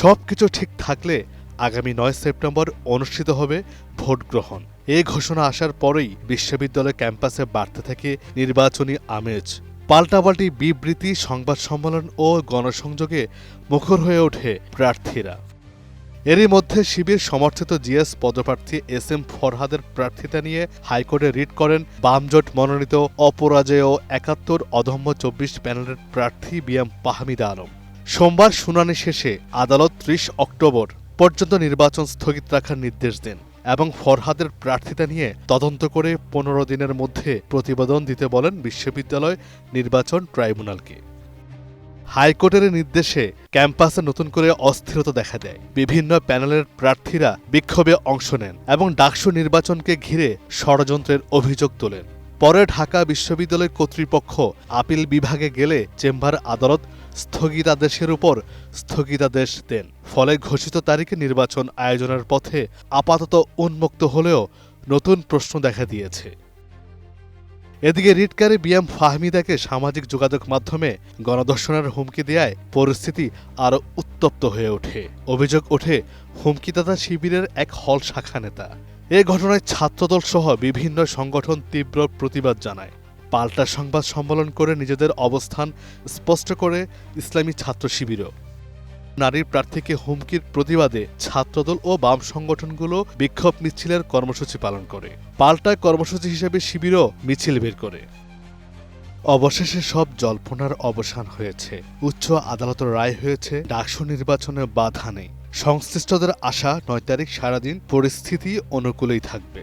সবকিছু ঠিক থাকলে আগামী ৯ সেপ্টেম্বর অনুষ্ঠিত হবে ভোট গ্রহণ। এই ঘোষণা আসার পরেই বিশ্ববিদ্যালয় ক্যাম্পাসে বাড়তে থাকে নির্বাচনী আমেজ। পাল্টাপাল্টি বিবৃতি, সংবাদ সম্মেলন ও গণসংযোগে মুখর হয়ে ওঠে প্রার্থীরা। এরই মধ্যে শিবির সমর্থিত জিএস পদপ্রার্থী এস এম ফরহাদের প্রার্থিতা নিয়ে হাইকোর্টে রিট করেন বামজোট মনোনীত অপরাজেয় ৭১ অদম্য ২৪ প্যানেলের প্রার্থী বিএম ফাহমিদা আলম। সোমবার শুনানি শেষে আদালত ৩০ অক্টোবর পর্যন্ত নির্বাচন স্থগিত রাখার নির্দেশ দেন এবং ফরহাদের প্রার্থিতা নিয়ে তদন্ত করে ১৫ দিনের মধ্যে প্রতিবেদন দিতে বলেন বিশ্ববিদ্যালয় নির্বাচন ট্রাইব্যুনালকে। হাইকোর্টের নির্দেশে ক্যাম্পাসে নতুন করে অস্থিরতা দেখা দেয়। বিভিন্ন প্যানেলের প্রার্থীরা বিক্ষোভে অংশ নেন এবং ডাকসু নির্বাচনকে ঘিরে ষড়যন্ত্রের অভিযোগ তোলেন। পরে ঢাকা বিশ্ববিদ্যালয় কর্তৃপক্ষ আপিল বিভাগে গেলে চেম্বার আদালত স্থগিতাদেশের উপর স্থগিতাদেশ দেন। ফলে ঘোষিত তারিখে নির্বাচন আয়োজনের পথে আপাতত উন্মুক্ত হলেও নতুন প্রশ্ন দেখা দিয়েছে। এদিকে রিটকারী বিএম ফাহমিদাকে সামাজিক যোগাযোগ মাধ্যমে গণধর্ষণের হুমকি দেয়ায় পরিস্থিতি আরও উত্তপ্ত হয়ে ওঠে। অভিযোগ ওঠে হুমকিদাতা শিবিরের এক হল শাখা নেতা। এ ঘটনায় ছাত্রদল সহ বিভিন্ন সংগঠন তীব্র প্রতিবাদ জানায়। পাল্টা সংবাদ সম্মেলন করে নিজেদের অবস্থান স্পষ্ট করে ইসলামী ছাত্র শিবিরও। নারীর প্রার্থীকে হুমকির প্রতিবাদে ছাত্রদল ও বাম সংগঠনগুলো বিক্ষোভ মিছিলের কর্মসূচি পালন করে। পাল্টা কর্মসূচি হিসেবে শিবিরও মিছিল বের করে। অবশেষে সব জল্পনার অবসান হয়েছে। উচ্চ আদালতের রায় হয়েছে ডাকসু নির্বাচনে বাধা নেই। সংশ্লিষ্টদের আশা ৯ তারিখ সারাদিন পরিস্থিতি অনুকূলেই থাকবে।